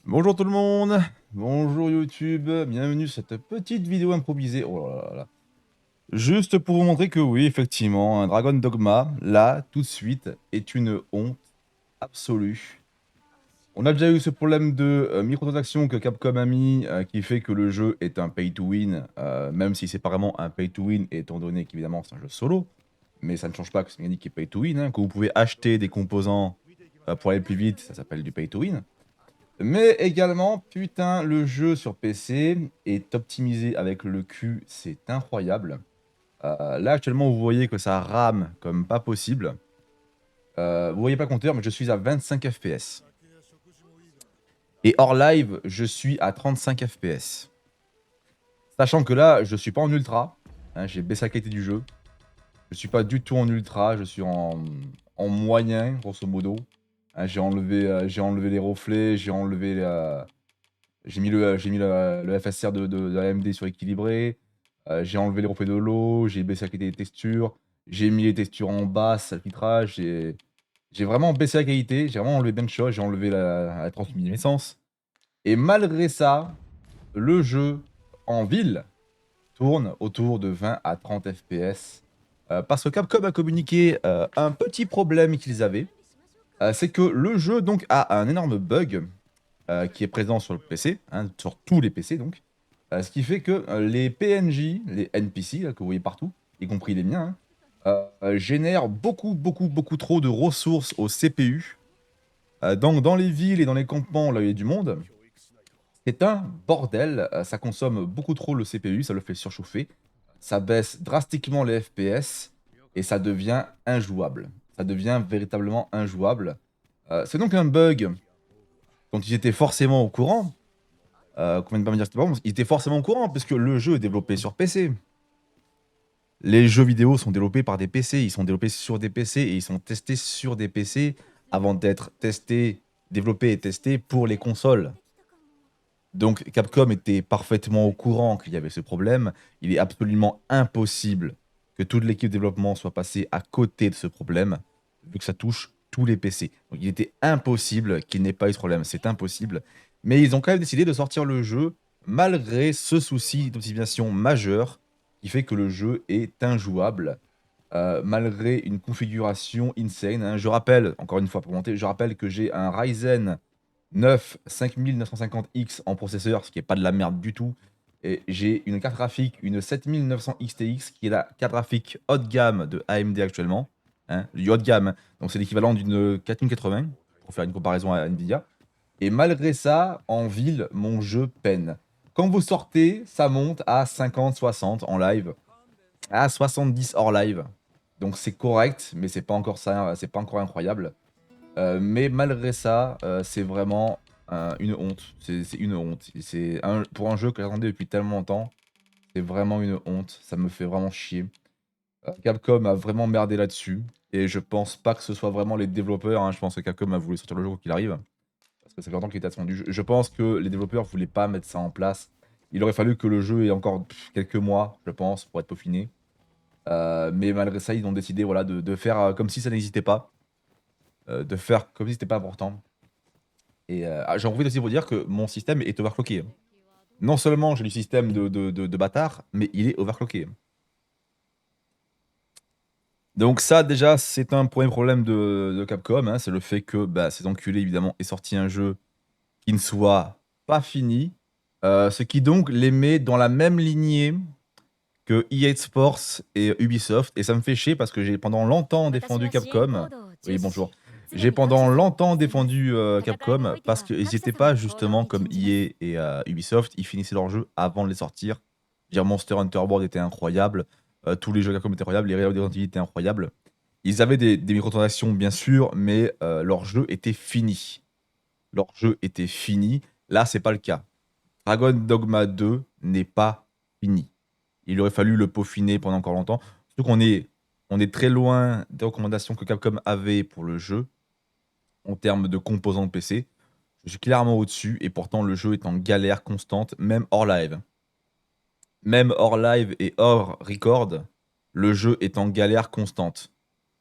Bonjour tout le monde, bonjour YouTube, bienvenue sur cette petite vidéo improvisée. Oh là là là. Juste pour vous montrer que oui, effectivement, un Dragon Dogma, là, tout de suite, est une honte absolue. On a déjà eu ce problème de microtransactions que Capcom a mis, qui fait que le jeu est un pay to win, même si c'est pas vraiment un pay to win, étant donné qu'évidemment c'est un jeu solo. Mais ça ne change pas que c'est une qui est pay to win, hein, que vous pouvez acheter des composants pour aller plus vite, ça s'appelle du pay to win. Mais également, putain, le jeu sur PC est optimisé avec le cul, c'est incroyable. Là, actuellement, vous voyez que ça rame comme pas possible. Vous voyez pas le compteur, mais je suis à 25 FPS. Et hors live, je suis à 35 FPS. Sachant que là, je suis pas en ultra. Hein, j'ai baissé la qualité du jeu. Je suis pas du tout en ultra, je suis en moyen, grosso modo. Hein, j'ai enlevé les reflets, j'ai mis le FSR de AMD sur équilibré. J'ai enlevé les reflets de l'eau, j'ai baissé la qualité des textures, j'ai mis les textures en basse, le filtrage, j'ai vraiment baissé la qualité, j'ai vraiment enlevé bien de choses, j'ai enlevé la transluminescence. Et malgré ça, le jeu en ville tourne autour de 20 à 30 FPS. Parce que Capcom a communiqué un petit problème qu'ils avaient. C'est que le jeu donc a un énorme bug qui est présent sur le PC, hein, sur tous les PC donc. Ce qui fait que les PNJ, les NPC là, que vous voyez partout, y compris les miens, hein, génèrent beaucoup trop de ressources au CPU. Donc dans les villes et dans les campements là où il y a du monde, c'est un bordel. Ça consomme beaucoup trop le CPU, ça le fait surchauffer. Ça baisse drastiquement les FPS et ça devient injouable. Ça devient véritablement injouable. C'est donc un bug dont ils étaient forcément au courant. Qu'on vient de pas me dire que c'était pas bon, ils étaient forcément au courant, parce que le jeu est développé sur PC. Les jeux vidéo sont développés par des PC, ils sont développés sur des PC et ils sont testés sur des PC avant d'être testés, développés et testés pour les consoles. Donc Capcom était parfaitement au courant qu'il y avait ce problème. Il est absolument impossible que toute l'équipe de développement soit passée à côté de ce problème, vu que ça touche tous les PC. Donc il était impossible qu'il n'ait pas eu ce problème, c'est impossible. Mais ils ont quand même décidé de sortir le jeu malgré ce souci d'optimisation majeur qui fait que le jeu est injouable, malgré une configuration insane, hein. Je rappelle, encore une fois pour monter, je rappelle que j'ai un Ryzen 9 5950X en processeur, ce qui est pas de la merde du tout. Et j'ai une carte graphique, une 7900 XTX, qui est la carte graphique haut de gamme de AMD actuellement. Hein, du haut de gamme, hein. Donc c'est l'équivalent d'une 4080, pour faire une comparaison à Nvidia. Et malgré ça, en ville, mon jeu peine. Quand vous sortez, ça monte à 50-60 en live, à 70 hors live. Donc c'est correct, mais c'est pas encore ça, c'est pas encore incroyable. Mais malgré ça, c'est vraiment une honte. C'est une honte. Pour un jeu que j'attendais depuis tellement longtemps, c'est vraiment une honte. Ça me fait vraiment chier. Capcom a vraiment merdé là-dessus. Et je pense pas que ce soit vraiment les développeurs, hein. Je pense que Capcom a voulu sortir le jeu quoi qu'il arrive. Parce que ça fait longtemps qu'il était attendu. Je pense que les développeurs voulaient pas mettre ça en place. Il aurait fallu que le jeu ait encore quelques mois, je pense, pour être peaufiné. Mais malgré ça, ils ont décidé voilà, de faire comme si ça n'existait pas. De faire comme si c'était pas important. Et j'en profite aussi pour dire que mon système est overclocké. Non seulement j'ai du système de bâtard, mais il est overclocké. Donc ça, déjà, c'est un premier problème de Capcom, hein, c'est le fait que bah, ces enculés, évidemment, aient sorti un jeu qui ne soit pas fini, ce qui donc les met dans la même lignée que EA Sports et Ubisoft, et ça me fait chier parce que j'ai pendant longtemps défendu Capcom. Oui, bonjour. J'ai pendant longtemps défendu Capcom parce qu'ils n'étaient pas justement comme EA et Ubisoft, ils finissaient leurs jeux avant de les sortir. Je veux dire, Monster Hunter World était incroyable, tous les jeux Capcom étaient incroyables, les Resident Evil étaient incroyables. Ils avaient des microtransactions bien sûr, mais leur jeu était fini. Leur jeu était fini. Là, c'est pas le cas. Dragon Dogma 2 n'est pas fini. Il aurait fallu le peaufiner pendant encore longtemps. Surtout on est très loin des recommandations que Capcom avait pour le jeu en termes de composants de PC. Je suis clairement au-dessus et pourtant le jeu est en galère constante, même hors live. Même hors live et hors record, le jeu est en galère constante.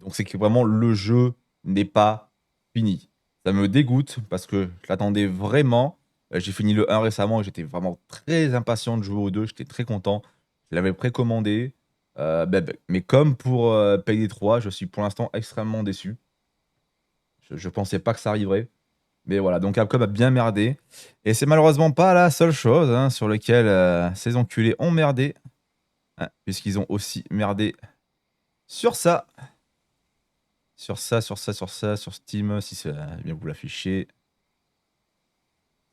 Donc c'est que vraiment le jeu n'est pas fini. Ça me dégoûte parce que je l'attendais vraiment. J'ai fini le 1 récemment et j'étais vraiment très impatient de jouer au 2. J'étais très content. Je l'avais précommandé. Mais comme pour Payday 3, je suis pour l'instant extrêmement déçu. Je pensais pas que ça arriverait. Mais voilà, donc Capcom a bien merdé. Et c'est malheureusement pas la seule chose hein, sur laquelle ces enculés ont merdé. Hein, puisqu'ils ont aussi merdé sur ça. Sur ça, sur Steam, si c'est bien vous l'affichez.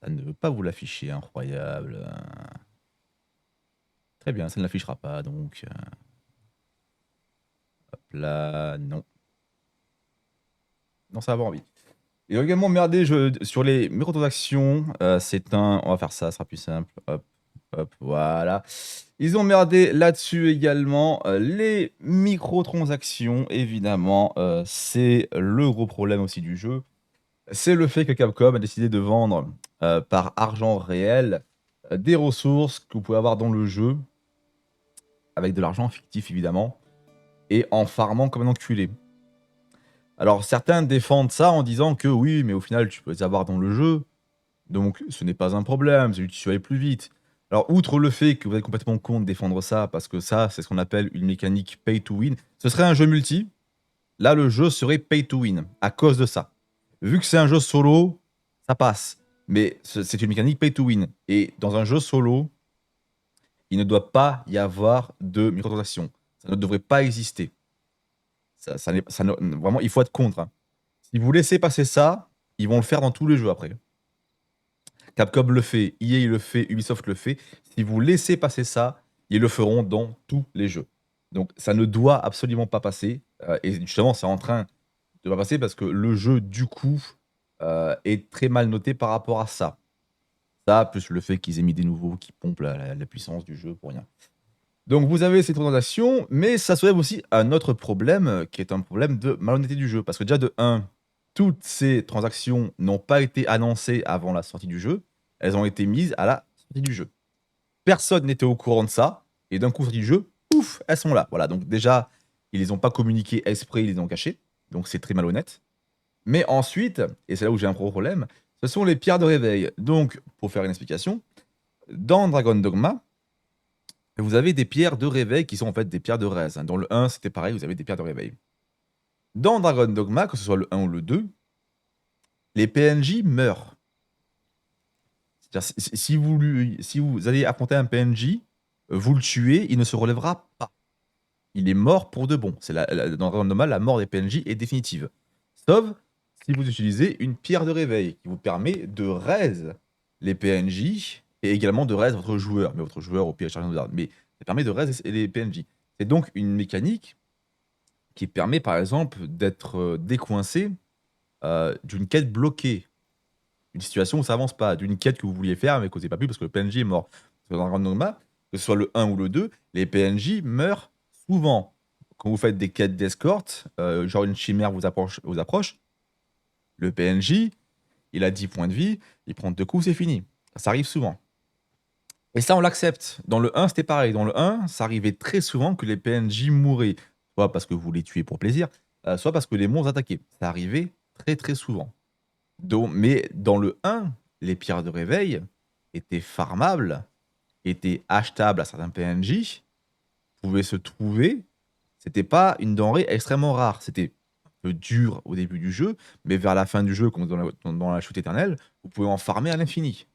Ça ne veut pas vous l'afficher, incroyable. Très bien, ça ne l'affichera pas, donc... hop là, non. Non, ça va avoir envie. Ils ont également merdé sur les microtransactions. C'est un... On va faire ça, ça sera plus simple. Hop, hop, voilà. Ils ont merdé là-dessus également. Les microtransactions, évidemment, c'est le gros problème aussi du jeu. C'est le fait que Capcom a décidé de vendre par argent réel des ressources que vous pouvez avoir dans le jeu, avec de l'argent fictif évidemment, et en farmant comme un enculé. Alors certains défendent ça en disant que oui, mais au final tu peux les avoir dans le jeu, donc ce n'est pas un problème, c'est juste que tu vas aller plus vite. Alors outre le fait que vous êtes complètement con de défendre ça, parce que ça c'est ce qu'on appelle une mécanique pay to win, ce serait un jeu multi, là le jeu serait pay to win, à cause de ça. Vu que c'est un jeu solo, ça passe. Mais c'est une mécanique pay to win. Et dans un jeu solo, il ne doit pas y avoir de microtransactions. Ça ne devrait pas exister. Vraiment, il faut être contre. Hein. Si vous laissez passer ça, ils vont le faire dans tous les jeux après. Capcom le fait, EA le fait, Ubisoft le fait. Si vous laissez passer ça, ils le feront dans tous les jeux. Donc ça ne doit absolument pas passer. Et justement, c'est en train de pas passer parce que le jeu, du coup, est très mal noté par rapport à ça. Ça, plus le fait qu'ils aient mis des nouveaux qui pompent la puissance du jeu pour rien. Donc vous avez ces transactions, mais ça soulève aussi un autre problème, qui est un problème de malhonnêteté du jeu. Parce que déjà de 1, toutes ces transactions n'ont pas été annoncées avant la sortie du jeu, elles ont été mises à la sortie du jeu. Personne n'était au courant de ça, et d'un coup, sortie du jeu, pouf, elles sont là. Voilà, donc déjà, ils les ont pas communiquées exprès, ils les ont cachées, donc c'est très malhonnête. Mais ensuite, et c'est là où j'ai un gros problème, ce sont les pierres de réveil. Donc, pour faire une explication, dans Dragon Dogma, vous avez des pierres de réveil qui sont en fait des pierres de raise. Dans le 1, c'était pareil, vous avez des pierres de réveil. Dans Dragon Dogma, que ce soit le 1 ou le 2, les PNJ meurent. C'est-à-dire, si vous allez affronter un PNJ, vous le tuez, il ne se relèvera pas. Il est mort pour de bon. Dans Dragon Dogma, la mort des PNJ est définitive. Sauf si vous utilisez une pierre de réveil qui vous permet de raise les PNJ et également de raise votre joueur. Mais votre joueur, au pire, charge de mais ça permet de raise les PNJ. C'est donc une mécanique qui permet, par exemple, d'être décoincé d'une quête bloquée. Une situation où ça avance pas. D'une quête que vous vouliez faire, mais que vous n'avez pas pu parce que le PNJ est mort. Parce que dans Dragon Dogma, que ce soit le 1 ou le 2, les PNJ meurent souvent. Quand vous faites des quêtes d'escorte, genre une chimère vous approche, le PNJ, il a 10 points de vie, il prend 2 coups, c'est fini. Ça arrive souvent. Et ça, on l'accepte. Dans le 1, c'était pareil. Dans le 1, ça arrivait très souvent que les PNJ mouraient. Soit parce que vous les tuez pour plaisir, soit parce que les monstres attaquaient. Ça arrivait très très souvent. Mais dans le 1, les pierres de réveil étaient farmables, étaient achetables à certains PNJ, pouvaient se trouver. C'était pas une denrée extrêmement rare. C'était un peu dur au début du jeu, mais vers la fin du jeu, comme dans la chute éternelle, vous pouvez en farmer à l'infini.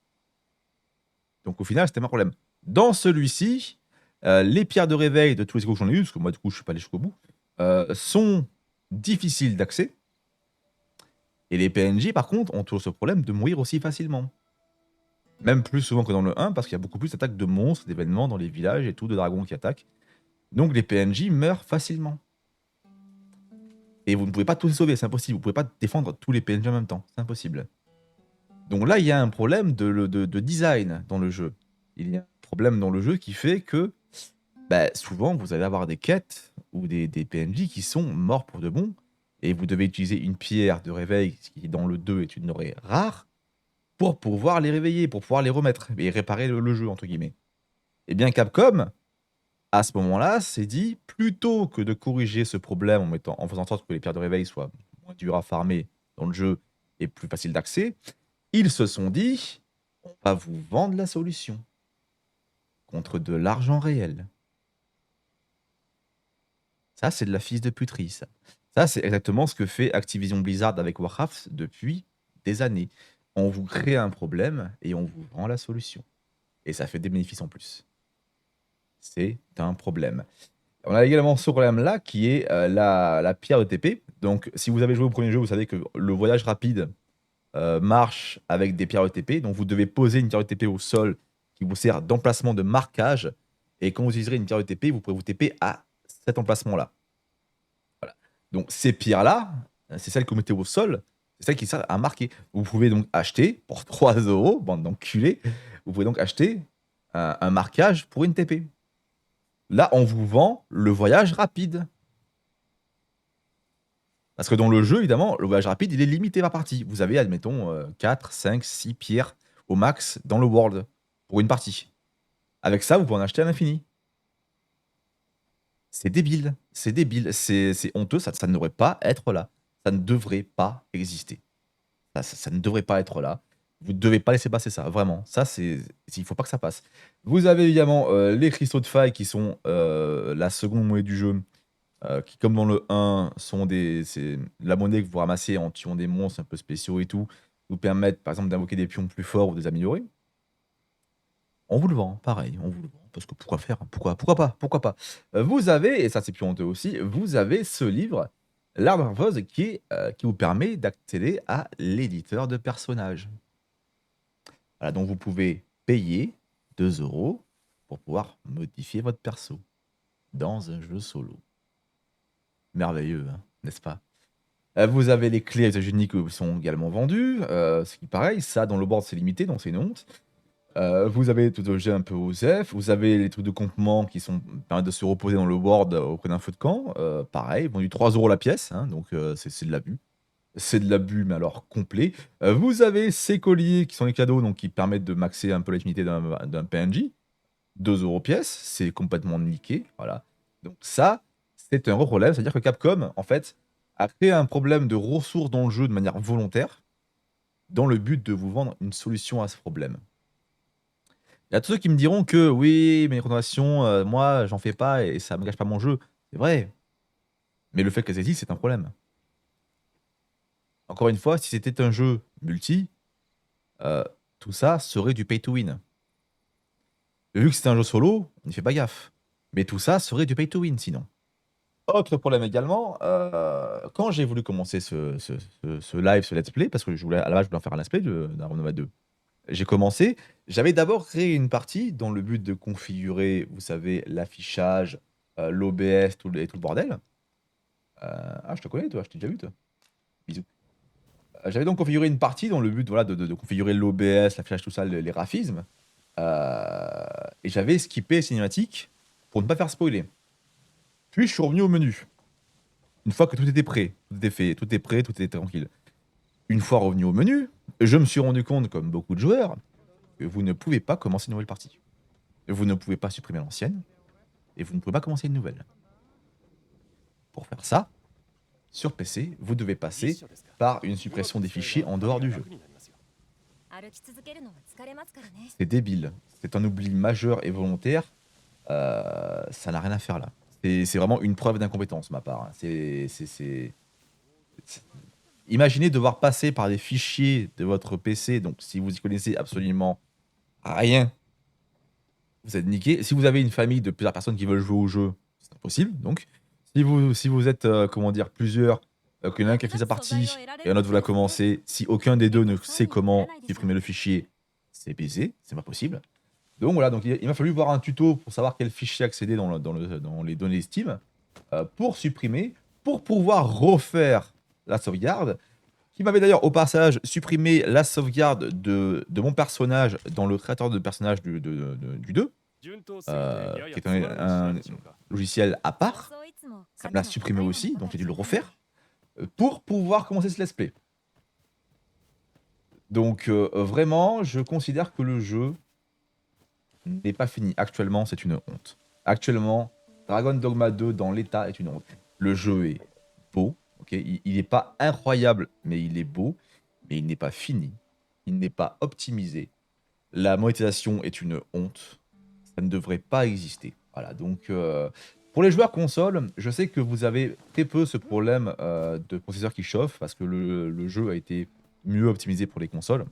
Donc au final, c'était pas un problème. Dans celui-ci, les pierres de réveil de tous les escrocs que j'en ai eu, parce que moi du coup je suis pas allé jusqu'au bout, sont difficiles d'accès. Et les PNJ par contre ont toujours ce problème de mourir aussi facilement. Même plus souvent que dans le 1, parce qu'il y a beaucoup plus d'attaques de monstres, d'événements dans les villages et tout, de dragons qui attaquent. Donc les PNJ meurent facilement. Et vous ne pouvez pas tous les sauver, c'est impossible. Vous ne pouvez pas défendre tous les PNJ en même temps, c'est impossible. Donc là, il y a un problème de design dans le jeu. Il y a un problème dans le jeu qui fait que souvent, vous allez avoir des quêtes ou des PNJ qui sont morts pour de bon, et vous devez utiliser une pierre de réveil, ce qui dans le 2 est une denrée rare, pour pouvoir les réveiller, pour pouvoir les remettre, et réparer le jeu, entre guillemets. Et bien Capcom, à ce moment-là, s'est dit, plutôt que de corriger ce problème en faisant en sorte que les pierres de réveil soient moins dures à farmer dans le jeu, et plus facile d'accès, ils se sont dit, on va vous vendre la solution contre de l'argent réel. Ça, c'est de la fils de puterie, ça. Ça, c'est exactement ce que fait Activision Blizzard avec Warcraft depuis des années. On vous crée un problème et on vous vend la solution. Et ça fait des bénéfices en plus. C'est un problème. On a également ce problème-là qui est la pierre de TP. Donc, si vous avez joué au premier jeu, vous savez que le voyage rapide marche avec des pierres ETP. Donc, vous devez poser une pierre ETP au sol qui vous sert d'emplacement de marquage. Et quand vous utiliserez une pierre ETP, vous pourrez vous TP à cet emplacement-là. Voilà. Donc, ces pierres-là, c'est celles que vous mettez au sol. C'est celles qui servent à marquer. Vous pouvez donc acheter pour 3 €, bande d'enculés, vous pouvez donc acheter un marquage pour une TP. Là, on vous vend le voyage rapide. Parce que dans le jeu, évidemment, le voyage rapide, il est limité par partie. Vous avez, admettons, 4, 5, 6 pierres au max dans le world pour une partie. Avec ça, vous pouvez en acheter à l'infini. C'est débile, c'est débile, c'est honteux, ça ne devrait pas être là. Ça ne devrait pas exister. Ça ne devrait pas être là. Vous ne devez pas laisser passer ça, vraiment. Ça, il ne faut pas que ça passe. Vous avez évidemment les cristaux de faille qui sont la seconde monnaie du jeu. Qui, comme dans le 1, c'est la monnaie que vous ramassez en tuant des monstres un peu spéciaux et tout, vous permettent par exemple d'invoquer des pions plus forts ou des améliorer. On vous le vend, pareil, on vous le vend. Parce que pourquoi faire? Pourquoi pas? Pourquoi pas? Vous avez, et ça c'est plus honteux aussi, vous avez ce livre, L'Arbre Nerveuse, qui vous permet d'accéder à l'éditeur de personnages. Voilà, donc vous pouvez payer 2 € pour pouvoir modifier votre perso dans un jeu solo. Merveilleux, hein, n'est-ce pas? Vous avez les clés aux États-Unis qui sont également vendues, ce qui pareil, ça dans le board c'est limité, donc c'est une honte. Vous avez tout objet un peu OSEF, vous avez les trucs de campement qui permettent de se reposer dans le board auprès d'un feu de camp, pareil, vendu 3 € la pièce, hein, donc c'est de l'abus. C'est de l'abus, mais alors complet. Vous avez ces colliers qui sont les cadeaux, donc qui permettent de maxer un peu l'affinité d'un PNJ. 2 € pièce, c'est complètement niqué, voilà. Donc ça, c'est un gros problème, c'est-à-dire que Capcom, en fait, a créé un problème de ressources dans le jeu de manière volontaire, dans le but de vous vendre une solution à ce problème. Il y a tous ceux qui me diront que oui, mais les recommandations, moi, j'en fais pas et ça me gâche pas mon jeu. C'est vrai. Mais le fait qu'elles existent, c'est un problème. Encore une fois, si c'était un jeu multi, tout ça serait du pay to win. Vu que c'est un jeu solo, on n'y fait pas gaffe. Mais tout ça serait du pay to win sinon. Autre problème également, quand j'ai voulu commencer ce live, ce let's play, parce que à la base, je voulais en faire un let's play d'Arma 2. J'ai commencé, j'avais d'abord créé une partie dans le but de configurer, vous savez, l'affichage, l'OBS, tout le bordel. Ah, je te connais, toi, je t'ai déjà vu, toi. Bisous. J'avais donc configuré une partie dans le but voilà, de configurer l'OBS, l'affichage, tout ça, les graphismes. Et j'avais skippé les cinématiques pour ne pas faire spoiler. Puis je suis revenu au menu. Une fois que tout était prêt, tout était fait, tout est prêt, tout était tranquille. Une fois revenu au menu, je me suis rendu compte, comme beaucoup de joueurs, que vous ne pouvez pas commencer une nouvelle partie. Vous ne pouvez pas supprimer l'ancienne, et vous ne pouvez pas commencer une nouvelle. Pour faire ça, sur PC, vous devez passer par une suppression des fichiers en dehors du jeu. C'est débile. C'est un oubli majeur et volontaire. Ça n'a rien à faire là. C'est vraiment une preuve d'incompétence de ma part. Imaginez devoir passer par des fichiers de votre PC, donc si vous y connaissez absolument rien, vous êtes niqué. Si vous avez une famille de plusieurs personnes qui veulent jouer au jeu, c'est impossible. Donc, si vous êtes, comment dire, plusieurs, qu'il y en a un qui a fait sa partie et un autre veut la commencer, si aucun des deux ne sait comment supprimer le fichier, c'est baisé, c'est pas possible. Donc voilà, donc il m'a fallu voir un tuto pour savoir quel fichier accéder dans les données Steam pour supprimer, pour pouvoir refaire la sauvegarde, qui m'avait d'ailleurs au passage supprimé la sauvegarde de mon personnage dans le créateur de personnage du 2, qui est un logiciel à part. Ça me l'a supprimé aussi, donc j'ai dû le refaire pour pouvoir commencer ce let's play. Donc vraiment, je considère que le jeu n'est pas fini. Actuellement, c'est une honte. Actuellement, Dragon Dogma 2 dans l'état est une honte. Le jeu est beau, ok, il n'est pas incroyable, mais il est beau. mais il n'est pas fini. Il n'est pas optimisé. La monétisation est une honte. Ça ne devrait pas exister. Voilà, donc pour les joueurs console, je sais que vous avez très peu ce problème de processeur qui chauffe parce que le jeu a été mieux optimisé pour les consoles,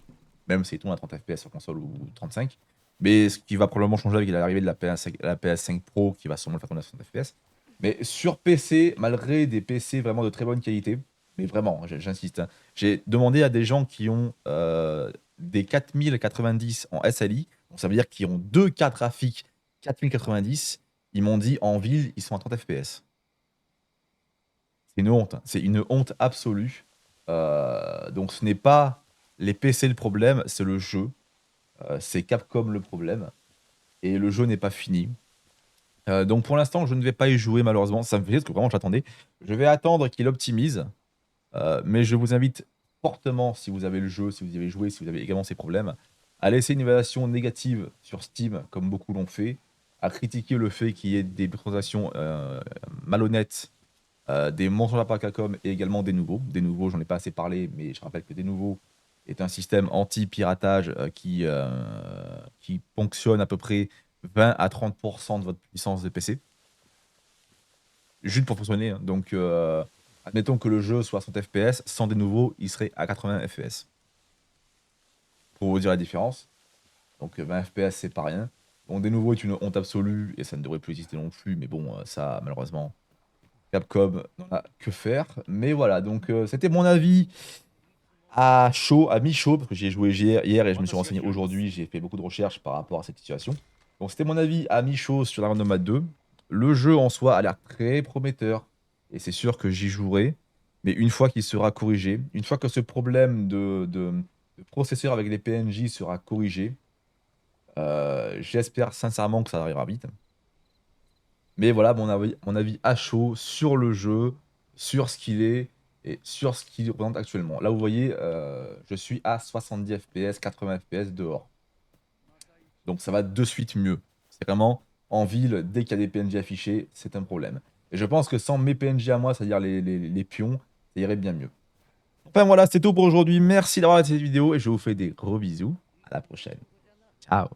même si on à 30 FPS sur console ou 35. Mais ce qui va probablement changer avec l'arrivée de la PS5 Pro qui va sûrement le faire tourner à 60 FPS. Mais sur PC, malgré des PC vraiment de très bonne qualité, mais vraiment, j'insiste, hein, j'ai demandé à des gens qui ont des 4090 en SLI, donc ça veut dire qu'ils ont deux cartes graphiques 4090, ils m'ont dit en ville, ils sont à 30 FPS. C'est une honte, hein. C'est une honte absolue. Donc ce n'est pas les PC le problème, c'est le jeu. C'est Capcom le problème. Et le jeu n'est pas fini. Donc pour l'instant, je ne vais pas y jouer malheureusement. Ça me fait rire parce que vraiment j'attendais. Je vais attendre qu'il optimise. Mais je vous invite fortement, si vous avez le jeu, si vous y avez joué, si vous avez également ces problèmes, à laisser une évaluation négative sur Steam, comme beaucoup l'ont fait, à critiquer le fait qu'il y ait des transactions malhonnêtes, des mensonges à part Capcom et également des nouveaux. Des nouveaux, j'en ai pas assez parlé, mais je rappelle que des nouveaux est un système anti-piratage qui ponctionne à peu près 20 à 30% de votre puissance de PC. Juste pour fonctionner, hein. Donc, admettons que le jeu soit à 100 FPS, sans des nouveaux, il serait à 80 FPS. Pour vous dire la différence. Donc 20 FPS, c'est pas rien. Bon, des nouveaux est une honte absolue et ça ne devrait plus exister non plus, mais bon, ça, malheureusement, Capcom n'en a que faire. Mais voilà, donc c'était mon avis à chaud, à mi-chaud, parce que j'ai joué hier et je me suis renseigné aujourd'hui, j'ai fait beaucoup de recherches par rapport à cette situation. Donc c'était mon avis à mi-chaud sur la Dragon Dogma 2. Le jeu en soi a l'air très prometteur, et c'est sûr que j'y jouerai, mais une fois qu'il sera corrigé, une fois que ce problème de processeur avec les PNJ sera corrigé, j'espère sincèrement que ça arrivera vite. Mais voilà mon avis à chaud sur le jeu, sur ce qu'il est et sur ce qu'il représente actuellement. Là, vous voyez, je suis à 70 FPS, 80 FPS dehors. Donc ça va de suite mieux. C'est vraiment en ville, dès qu'il y a des PNJ affichés, c'est un problème. Et je pense que sans mes PNJ à moi, c'est-à-dire les pions, ça irait bien mieux. Enfin voilà, c'est tout pour aujourd'hui. Merci d'avoir regardé cette vidéo et je vous fais des gros bisous. À la prochaine. Ciao.